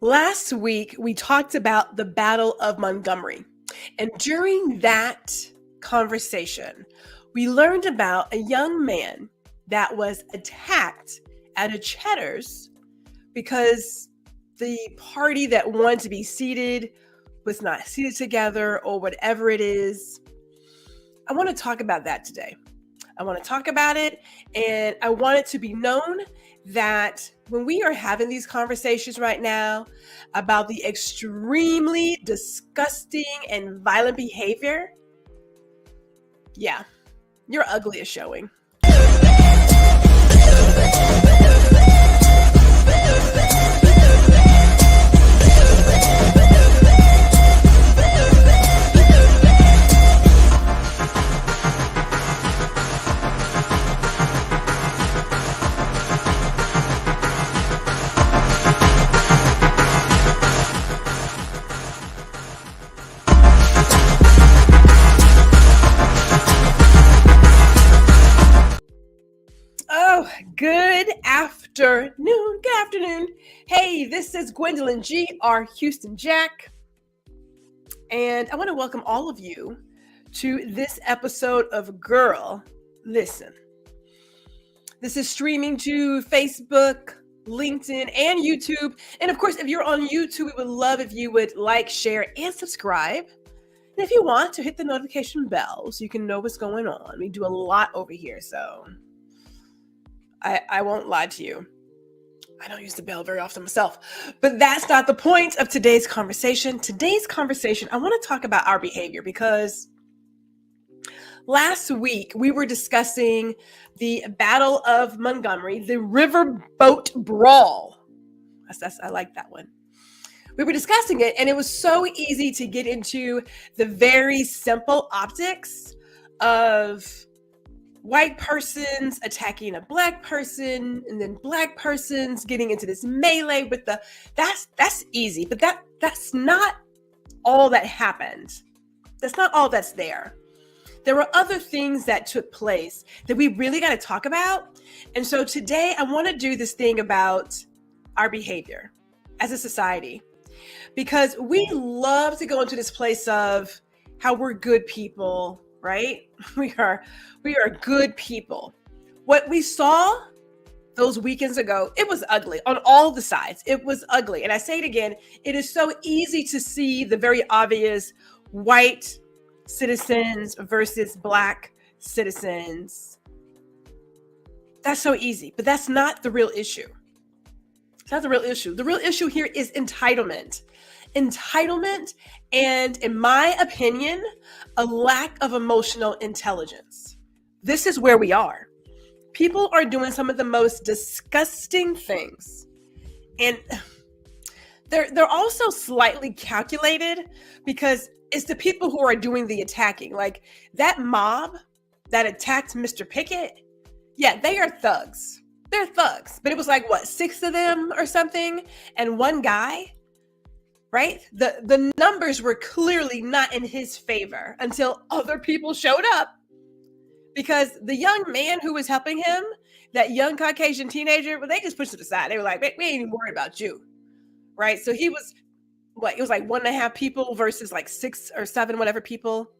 Last week, we talked about the Battle of Montgomery. And during that conversation, we learned about a young man that was attacked at a Cheddar's because the party that wanted to be seated was not seated together or whatever it is. I want to talk about that today. I want to talk about it, and I want it to be known that when we are having these conversations right now about the extremely disgusting and violent behavior, yeah, your ugly is showing. Oh, good afternoon. Good afternoon. Hey, this is Gwendolyn G.R. Houston Jack. And I want to welcome all of you to this episode of Girl, Listen. This is streaming to Facebook, LinkedIn, and YouTube. And of course, if you're on YouTube, we would love if you would like, share, and subscribe. And if you want to hit the notification bell so you can know what's going on. We do a lot over here, so I won't lie to you. I don't use the bell very often myself, but that's not the point of today's conversation. Today's conversation, I want to talk about our behavior because last week we were discussing the Battle of Montgomery, the riverboat brawl. I like that one. We were discussing it, and it was so easy to get into the very simple optics of white persons attacking a black person, and then black persons getting into this melee with that's easy, but that's not all that happened. That's not all that's there. There were other things that took place that we really got to talk about. And so today I want to do this thing about our behavior as a society, because we love to go into this place of how we're good people, right? We are good people. What we saw those weekends ago, it was ugly on all the sides. It was ugly. And I say it again, it is so easy to see the very obvious white citizens versus black citizens. That's so easy, but that's not the real issue. It's not the real issue. The real issue here is entitlement. Entitlement, and in my opinion, a lack of emotional intelligence. This is where we are. People are doing some of the most disgusting things, and they're also slightly calculated because it's the people who are doing the attacking. Like that mob that attacked Mr. Pickett, yeah, they are thugs. They're thugs, but it was like what, 6 of them or something, and one guy. Right? The numbers were clearly not in his favor until other people showed up, because the young man who was helping him, that young Caucasian teenager, well, they just pushed it aside. They were like, we ain't even worried about you. Right? So he was, it was like 1.5 people versus like 6 or 7, whatever people.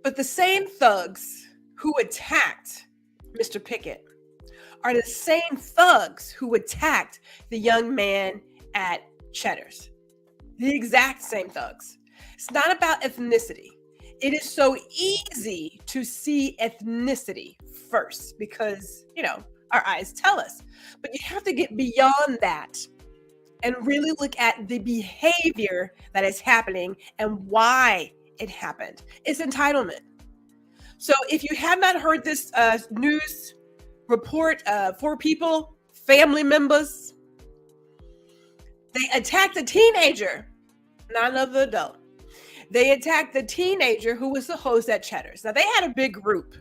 But the same thugs who attacked Mr. Pickett are the same thugs who attacked the young man at Cheddar's. The exact same thugs. It's not about ethnicity. It is so easy to see ethnicity first because, our eyes tell us. But you have to get beyond that and really look at the behavior that is happening and why it happened. It's entitlement. So if you have not heard this news report, 4 people, family members, they attacked a teenager, not another adult. They attacked the teenager who was the host at Cheddar's. Now, they had a big group,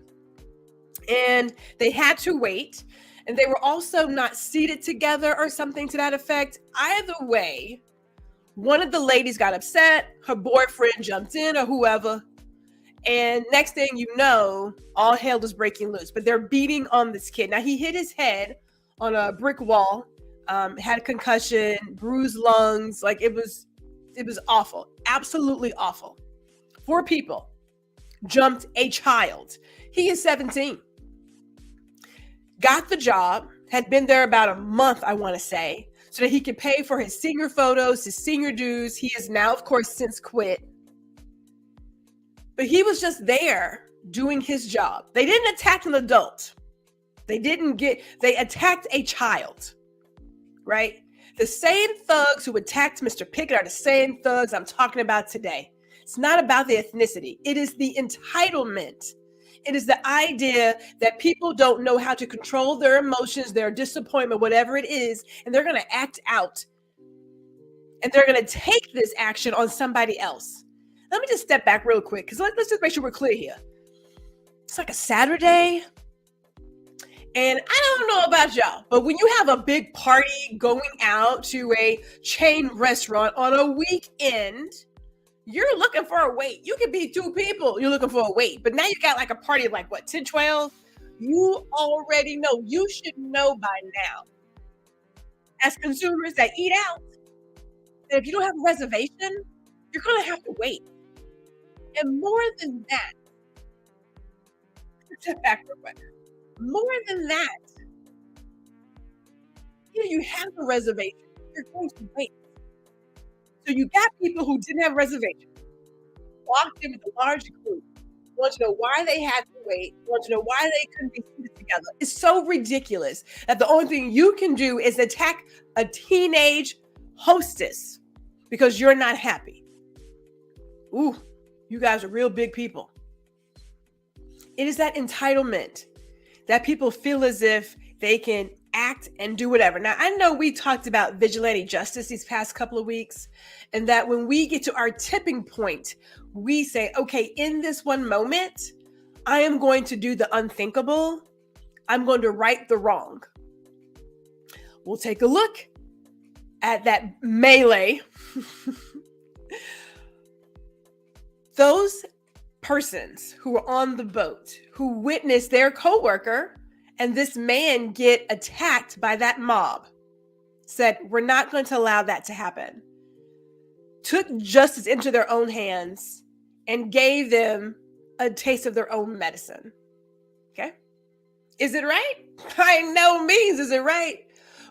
and they had to wait, and they were also not seated together or something to that effect. Either way, one of the ladies got upset, her boyfriend jumped in or whoever, and next thing you know, all hell is breaking loose. But they're beating on this kid. Now, he hit his head on a brick wall, had a concussion, bruised lungs. Like it was awful, absolutely awful. 4 people jumped a child. He is 17. Got the job, had been there about a month, I want to say, so that he could pay for his senior photos, his senior dues. He is now, of course, since quit. But he was just there doing his job. They didn't attack an adult. They attacked a child, right? The same thugs who attacked Mr. Pickett are the same thugs I'm talking about today. It's not about the ethnicity. It is the entitlement. It is the idea that people don't know how to control their emotions, their disappointment, whatever it is, and they're going to act out. And they're going to take this action on somebody else. Let me just step back real quick, because let's just make sure we're clear here. It's like a Saturday. And I don't know about y'all, but when you have a big party going out to a chain restaurant on a weekend, you're looking for a wait. You could be 2 people. You're looking for a wait. But now you got like a party of like, what, 10, 12? You already know. You should know by now, as consumers that eat out, that if you don't have a reservation, you're going to have to wait. And more than that, step back real quick. More than that, you have a reservation, you're going to wait. So you got people who didn't have a reservation, walked in with a large group, want to know why they had to wait, want to know why they couldn't be seated together. It's so ridiculous that the only thing you can do is attack a teenage hostess because you're not happy. Ooh, you guys are real big people. It is that entitlement that people feel as if they can act and do whatever. Now, I know we talked about vigilante justice these past couple of weeks, and that when we get to our tipping point, we say, okay, in this one moment, I am going to do the unthinkable. I'm going to right the wrong. We'll take a look at that melee. Those persons who were on the boat, who witnessed their coworker and this man get attacked by that mob, said, we're not going to allow that to happen. Took justice into their own hands and gave them a taste of their own medicine. Okay? Is it right? By no means is it right.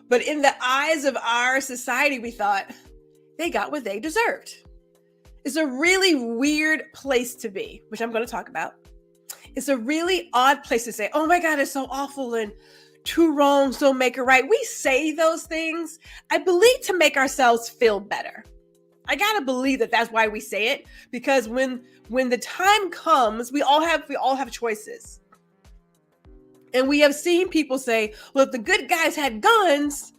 But in the eyes of our society, we thought they got what they deserved. It's a really weird place to be, which I'm going to talk about. It's a really odd place to say, oh my God, it's so awful and 2 wrongs don't make a right. We say those things, I believe, to make ourselves feel better. I got to believe that that's why we say it, because when the time comes, we all have choices. And we have seen people say, well, if the good guys had guns,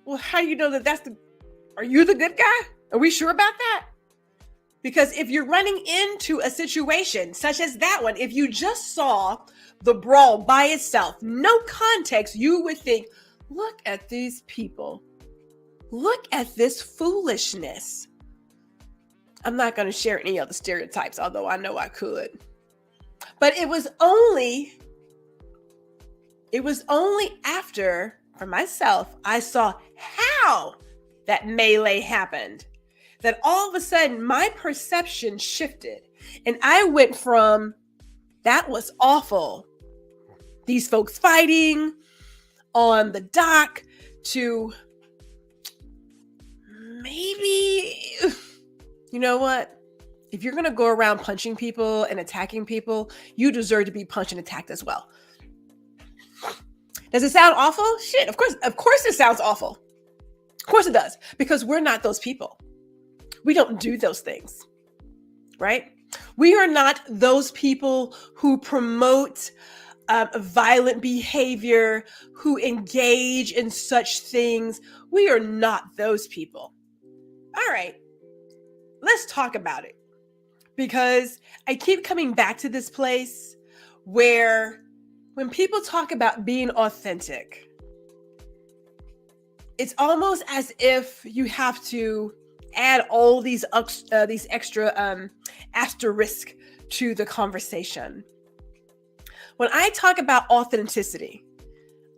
well, how do you know that are you the good guy? Are we sure about that? Because if you're running into a situation such as that one, if you just saw the brawl by itself, no context, you would think, look at these people. Look at this foolishness. I'm not going to share any other stereotypes, although I know I could. But it was only after, for myself, I saw how that melee happened, that all of a sudden my perception shifted. And I went from, that was awful, these folks fighting on the dock, to maybe, you know what? If you're going to go around punching people and attacking people, you deserve to be punched and attacked as well. Does it sound awful? Shit, of course it sounds awful. Of course it does, because we're not those people. We don't do those things, right? We are not those people who promote violent behavior, who engage in such things. We are not those people. All right, let's talk about it, because I keep coming back to this place where when people talk about being authentic, it's almost as if you have to add all these extra asterisk to the conversation. When I talk about authenticity,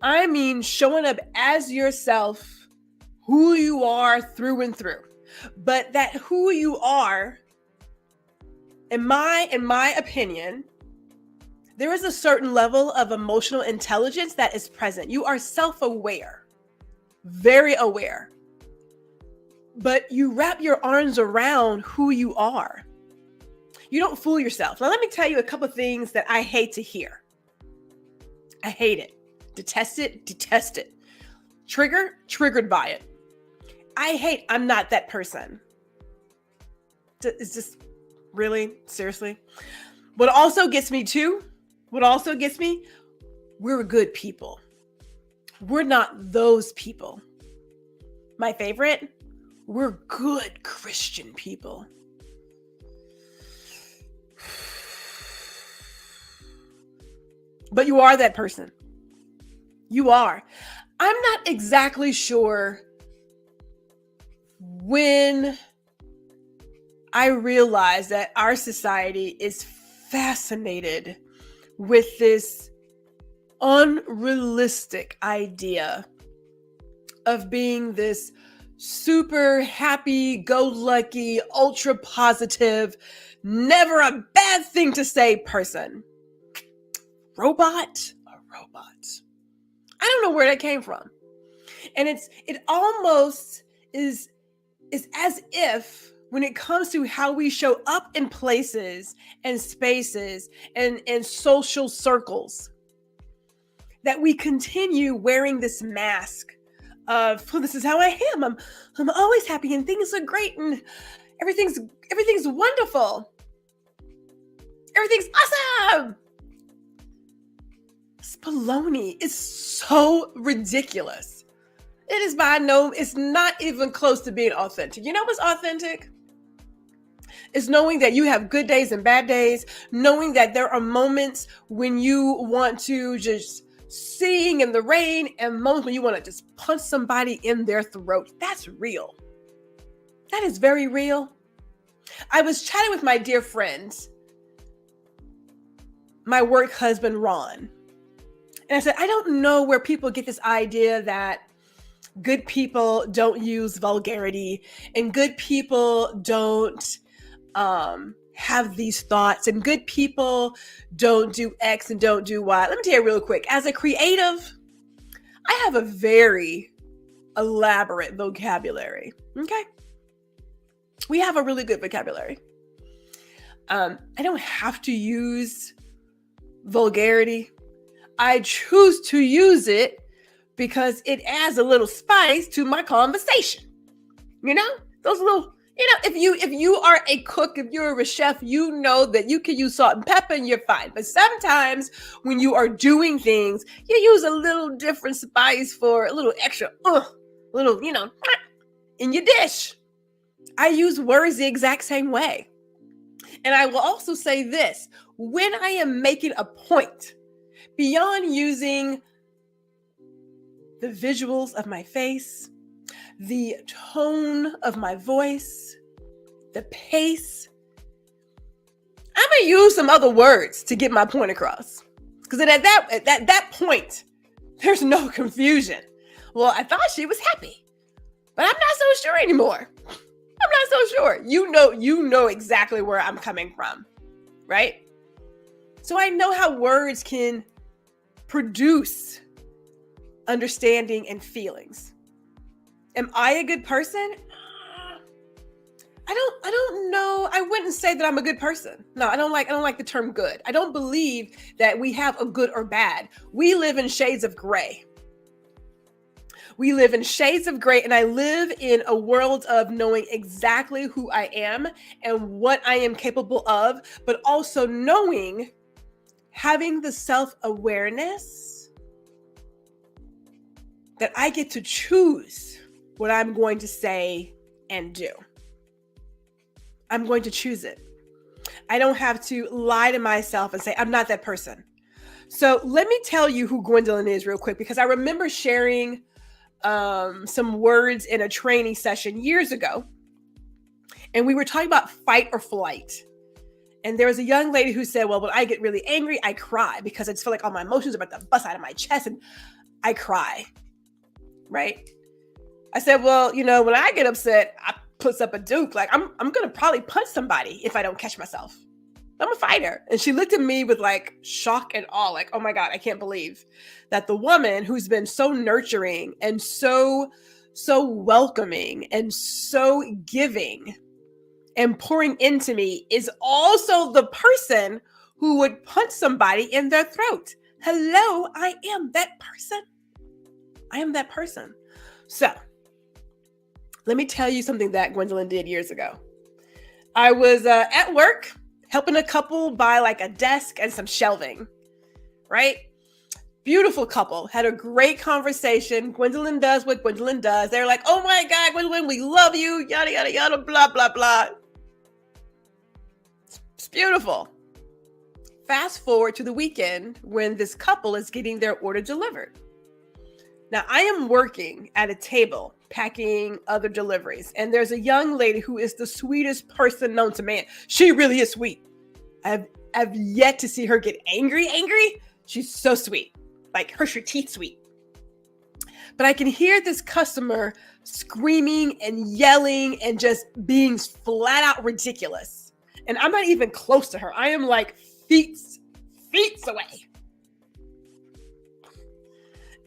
I mean showing up as yourself who you are through and through. But that who you are, in my opinion, there is a certain level of emotional intelligence that is present. You are self-aware, very aware, but you wrap your arms around who you are. You don't fool yourself. Now, let me tell you a couple of things that I hate to hear. I hate it. Detest it. Detest it. Triggered by it. I'm not that person. It's just really, seriously. What also gets me, we're good people. We're not those people. My favorite, we're good Christian people. But you are that person. You are. I'm not exactly sure when I realized that our society is fascinated with this unrealistic idea of being this super happy-go-lucky, ultra positive, never a bad thing to say person. A robot. I don't know where that came from. And it almost is as if when it comes to how we show up in places and spaces and social circles, that we continue wearing this mask of, well, this is how I am. I'm always happy and things are great and everything's wonderful. Everything's awesome. It's baloney. It's so ridiculous. It's not even close to being authentic. You know what's authentic? It's knowing that you have good days and bad days, knowing that there are moments when you want to just sing in the rain and moments when you want to just punch somebody in their throat. That's real. That is very real. I was chatting with my dear friend, my work husband, Ron. And I said, I don't know where people get this idea that good people don't use vulgarity and good people don't have these thoughts and good people don't do X and don't do Y. Let me tell you real quick. As a creative, I have a very elaborate vocabulary. Okay. We have a really good vocabulary. I don't have to use vulgarity. I choose to use it because it adds a little spice to my conversation. You know, those little, if you are a cook, if you're a chef, you know that you can use salt and pepper and you're fine. But sometimes when you are doing things, you use a little different spice for a little extra, in your dish. I use words the exact same way. And I will also say this, when I am making a point, beyond using the visuals of my face, the tone of my voice, the pace, I'm going to use some other words to get my point across. Because at that point, there's no confusion. Well, I thought she was happy, but I'm not so sure anymore. I'm not so sure. You know exactly where I'm coming from, right? So I know how words can produce understanding and feelings. Am I a good person? I don't know. I wouldn't say that I'm a good person. No, I don't like the term good. I don't believe that we have a good or bad. We live in shades of gray. We live in shades of gray, and I live in a world of knowing exactly who I am and what I am capable of, but also having the self-awareness that I get to choose what I'm going to say and do. I'm going to choose it. I don't have to lie to myself and say, I'm not that person. So let me tell you who Gwendolyn is real quick, because I remember sharing some words in a training session years ago. And we were talking about fight or flight. And there was a young lady who said, well, when I get really angry, I cry because I just feel like all my emotions are about to bust out of my chest and I cry, right? I said, well, when I get upset, I puts up a duke. Like I'm gonna probably punch somebody if I don't catch myself. I'm a fighter. And she looked at me with like shock and awe, like, oh my God, I can't believe that the woman who's been so nurturing and so welcoming and so giving and pouring into me is also the person who would punch somebody in their throat. Hello, I am that person. I am that person. So let me tell you something that Gwendolyn did years ago. I was at work helping a couple buy like a desk and some shelving, right? Beautiful couple, had a great conversation. Gwendolyn does what Gwendolyn does. They're like, oh my God, Gwendolyn, we love you, yada, yada, yada, blah, blah, blah. It's beautiful. Fast forward to the weekend when this couple is getting their order delivered. Now, I am working at a table packing other deliveries, and there's a young lady who is the sweetest person known to man. She really is sweet. I've yet to see her get angry. She's so sweet, like her teeth sweet. But I can hear this customer screaming and yelling and just being flat out ridiculous. And I'm not even close to her. I am like feet away.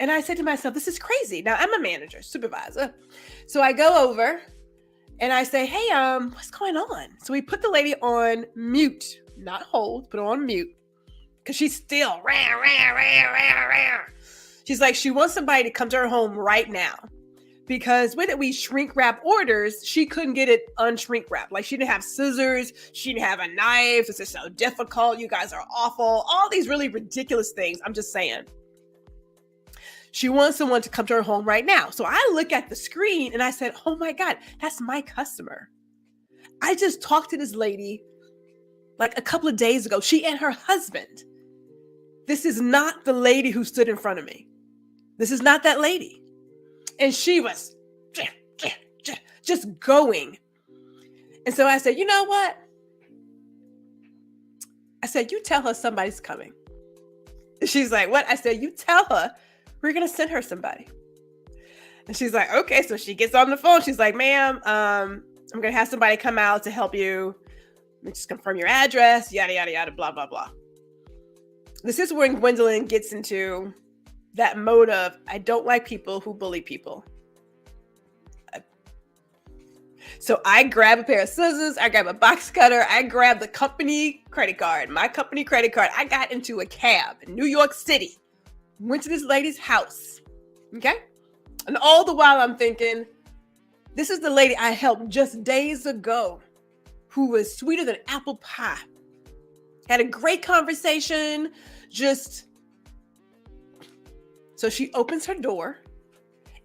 And I said to myself, this is crazy. Now I'm a manager, supervisor. So I go over and I say, hey, what's going on? So we put the lady on mute, not hold, put her on mute. Cause she's still, rah. She's like, she wants somebody to come to her home right now. Because when we shrink wrap orders, she couldn't get it unshrink wrapped. Like she didn't have scissors. She didn't have a knife. This is so difficult. You guys are awful. All these really ridiculous things. I'm just saying. She wants someone to come to her home right now. So I look at the screen and I said, oh my God, that's my customer. I just talked to this lady like a couple of days ago. She and her husband. This is not the lady who stood in front of me. This is not that lady. And she was just going. And so I said, you know what? I said, you tell her somebody's coming. And she's like, what? I said, you tell her we're going to send her somebody. And she's like, okay. So she gets on the phone. She's like, ma'am, I'm going to have somebody come out to help you. Let me just confirm your address, yada, yada, yada, blah, blah, blah. This is when Gwendolyn gets into that mode of, I don't like people who bully people. So I grab a pair of scissors, I grab a box cutter, I grab the company credit card, my company credit card. I got into a cab in New York City, went to this lady's house, okay? And all the while I'm thinking, this is the lady I helped just days ago who was sweeter than apple pie. Had a great conversation, so she opens her door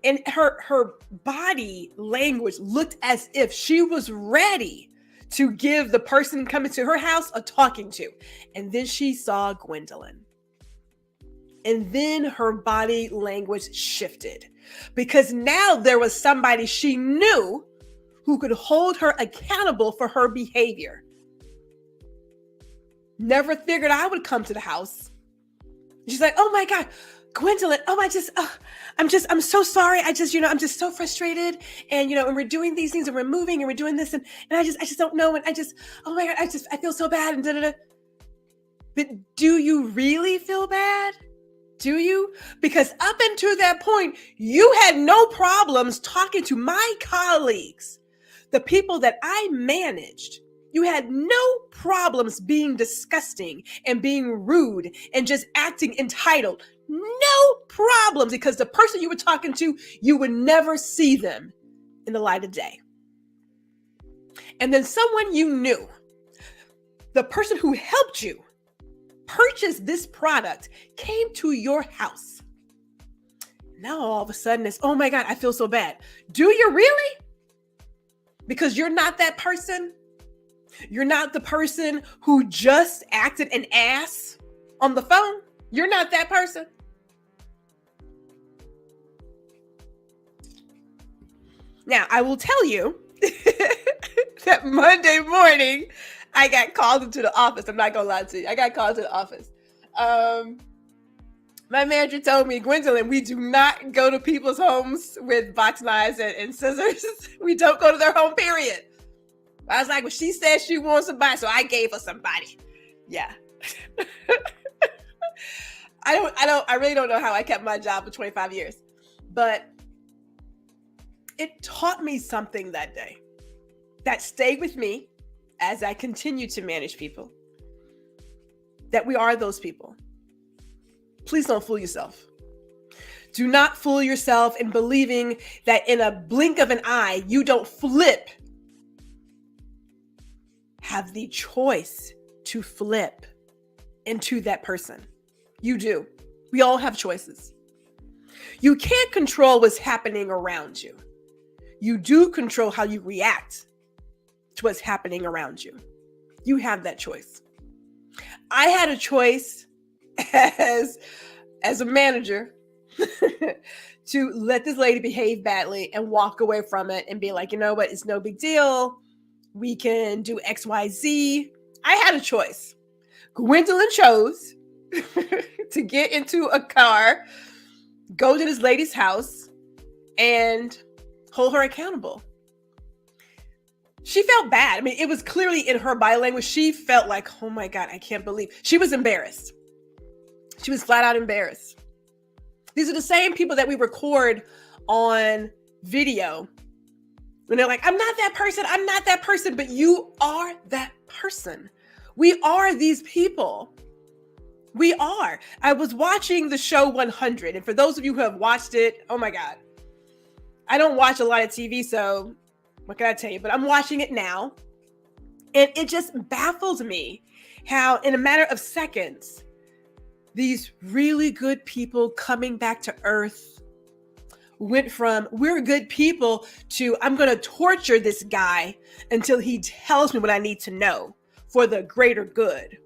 and her body language looked as if she was ready to give the person coming to her house a talking to. And then she saw Gwendolyn. And then her body language shifted because now there was somebody she knew who could hold her accountable for her behavior. Never figured I would come to the house. She's like, oh my God, Gwendolyn, I'm so sorry. I'm just so frustrated. And, and we're doing these things and we're moving and we're doing this. And I just don't know. And oh my God, I feel so bad. And da-da-da. But do you really feel bad? Do you? Because up until that point, you had no problems talking to my colleagues, the people that I managed. You had no problems being disgusting and being rude and just acting entitled. No problems, because the person you were talking to, you would never see them in the light of day. And then someone you knew, the person who helped you purchase this product, came to your house. Now all of a sudden it's, oh my God, I feel so bad. Do you really? Because you're not that person. You're not the person who just acted an ass on the phone. You're not that person. Now, I will tell you that Monday morning, I got called into the office. I'm not going to lie to you. I got called to the office. My manager told me, Gwendolyn, we do not go to people's homes with box knives and scissors. We don't go to their home, period. I was like, well, she said she wants somebody, so I gave her somebody. Yeah. I really don't know how I kept my job for 25 years, but it taught me something that day that stayed with me as I continue to manage people, that we are those people. Please don't fool yourself. Do not fool yourself in believing that in a blink of an eye, you don't flip. Have the choice to flip into that person. You do. We all have choices. You can't control what's happening around you. You do control how you react to what's happening around you. You have that choice. I had a choice as a manager to let this lady behave badly and walk away from it and be like, you know what, it's no big deal. We can do X, Y, Z. I had a choice. Gwendolyn chose to get into a car, go to this lady's house, and hold her accountable. She felt bad. I mean, it was clearly in her body language. She felt like, oh my God, I can't believe. She was embarrassed. She was flat out embarrassed. These are the same people that we record on video when they're like, I'm not that person. I'm not that person, but you are that person. We are these people. We are. I was watching the show 100. And for those of you who have watched it, oh my God. I don't watch a lot of TV, so what can I tell you? But I'm watching it now. And it just baffles me how in a matter of seconds, these really good people coming back to earth went from we're good people to I'm going to torture this guy until he tells me what I need to know for the greater good.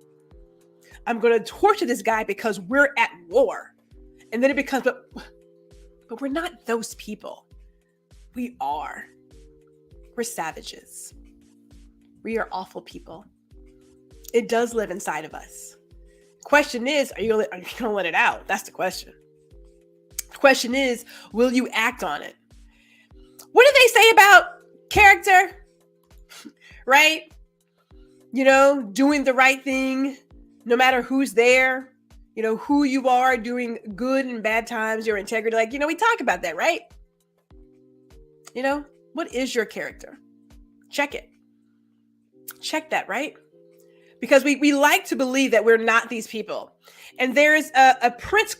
I'm going to torture this guy because we're at war. And then it becomes, but we're not those people. We are. We're savages. We are awful people. It does live inside of us. Question is, are you going to let it out? That's the question. The question is, will you act on it? What do they say about character? Right? You know, doing the right thing, no matter who's there, you know, who you are, doing good and bad times, your integrity. Like, you know, we talk about that, right? You know, what is your character? Check it. Check that, right? Because we like to believe that we're not these people. And there's a Prince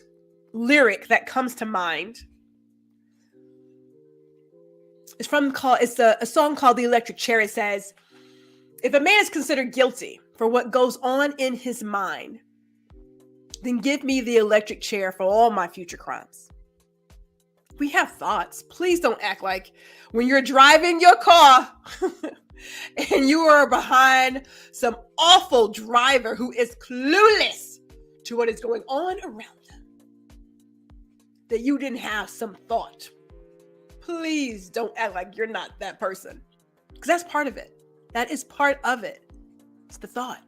lyric that comes to mind. It's a song called The Electric Chair. It says, if a man is considered guilty for what goes on in his mind, then give me the electric chair for all my future crimes. We have thoughts. Please don't act like when you're driving your car and you are behind some awful driver who is clueless to what is going on around them, that you didn't have some thought. Please don't act like you're not that person, because that's part of it. That is part of it. It's the thought.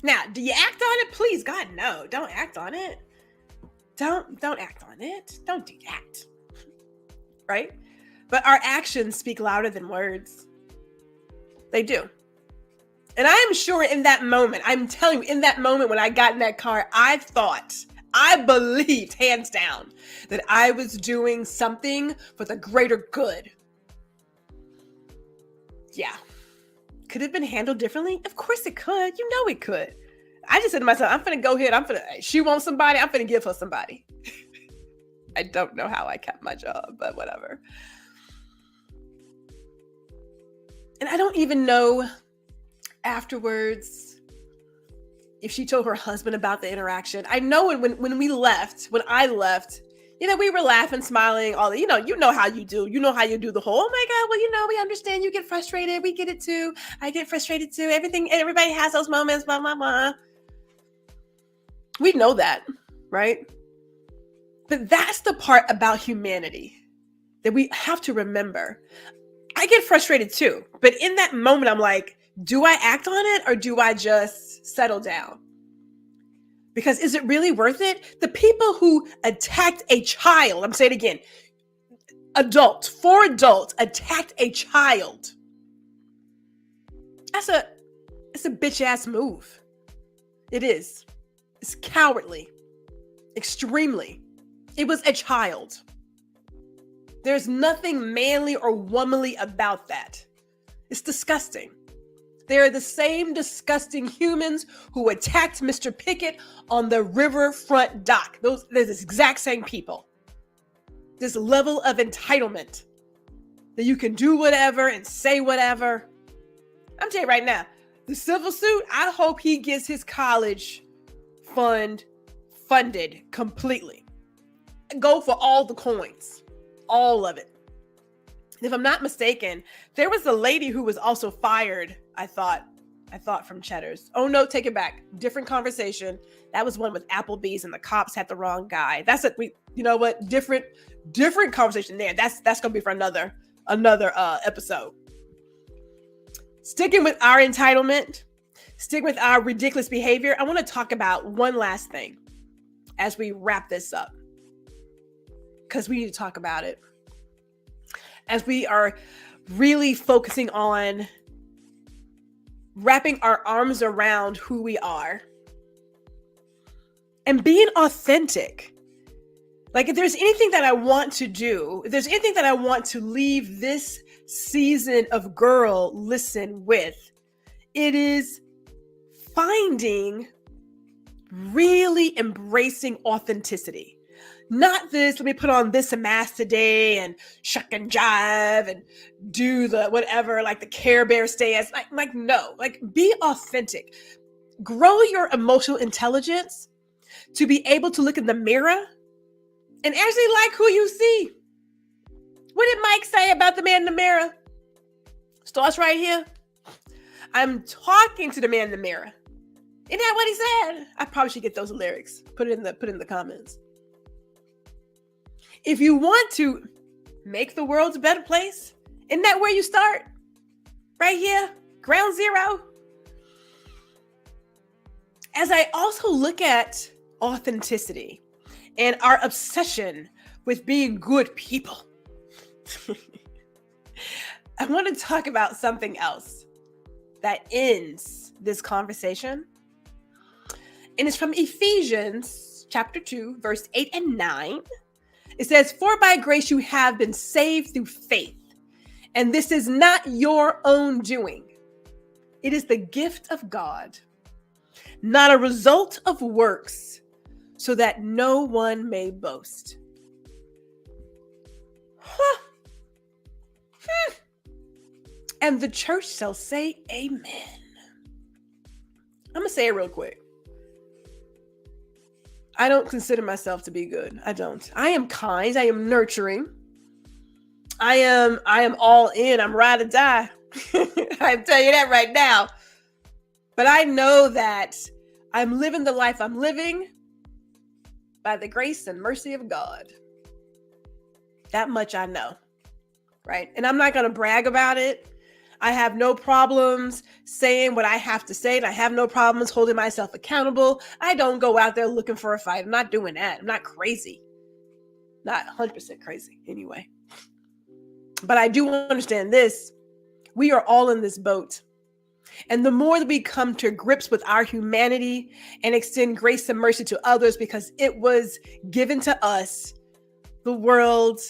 Now, do you act on it? Please, God, no. Don't act on it. Don't act on it. Don't do that. Right? But our actions speak louder than words. They do. And I am sure in that moment, I'm telling you, in that moment when I got in that car, I believed, hands down, that I was doing something for the greater good. Yeah. Could it have been handled differently? Of course it could. You know it could. I just said to myself, I'm going to go ahead. She wants somebody. I'm going to give her somebody. I don't know how I kept my job, but whatever. And I don't even know afterwards if she told her husband about the interaction. I know when I left, you know, we were laughing, smiling, all the, you know how you do. You know how you do the whole, oh my God, well, you know, we understand you get frustrated. We get it too. I get frustrated too. Everybody has those moments, blah, blah, blah. We know that, right? But that's the part about humanity that we have to remember. I get frustrated too. But in that moment, I'm like, do I act on it or do I just settle down? Because is it really worth it? The people who attacked a child, I'm saying it again, four adults attacked a child. It's a bitch ass move. It is. It's cowardly. Extremely. It was a child. There's nothing manly or womanly about that. It's disgusting. They're the same disgusting humans who attacked Mr. Pickett on the riverfront dock. They're the exact same people. This level of entitlement that you can do whatever and say whatever. I'm telling you right now, the civil suit, I hope he gets his college funded completely. Go for all the coins, all of it. And if I'm not mistaken, there was a lady who was also fired, I thought from Cheddar's. Oh no, take it back. Different conversation. That was one with Applebee's and the cops had the wrong guy. That's it. You know what? Different conversation there. That's gonna be for another episode. Sticking with our entitlement, sticking with our ridiculous behavior, I want to talk about one last thing as we wrap this up, because we need to talk about it. As we are really focusing on wrapping our arms around who we are and being authentic. Like, if there's anything that I want to do, if there's anything that I want to leave this season of Girl Listen with, it is finding, really embracing authenticity. Not this, let me put on this mask today and shuck and jive and do the whatever, like the Care Bear stance. Like no, like be authentic. Grow your emotional intelligence to be able to look in the mirror and actually like who you see. What did Mike say about the man in the mirror? Starts right here. I'm talking to the man in the mirror. Isn't that what he said? I probably should get those lyrics. Put it in the comments. If you want to make the world a better place, isn't that where you start? Right here, ground zero. As I also look at authenticity and our obsession with being good people, I want to talk about something else that ends this conversation. And it's from Ephesians chapter 2, verse 8 and 9. It says, "For by grace you have been saved through faith, and this is not your own doing. It is the gift of God, not a result of works, so that no one may boast." And the church shall say amen. I'm going to say it real quick. I don't consider myself to be good. I don't. I am kind. I am nurturing. I am all in. I'm ride or die. I tell you that right now. But I know that I'm living the life I'm living by the grace and mercy of God. That much I know. Right? And I'm not going to brag about it. I have no problems saying what I have to say, and I have no problems holding myself accountable. I don't go out there looking for a fight. I'm not doing that. I'm not crazy. Not 100% crazy anyway. But I do understand this. We are all in this boat. And the more that we come to grips with our humanity and extend grace and mercy to others because it was given to us, the world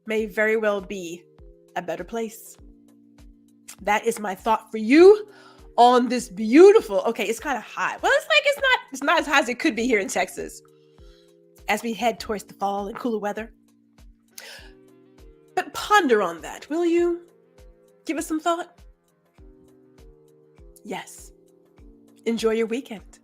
may very well be a better place. That is my thought for you on this beautiful, okay, it's kind of hot. Well, it's not as hot as it could be here in Texas as we head towards the fall and cooler weather. But ponder on that, will you? Give us some thought. Yes. Enjoy your weekend.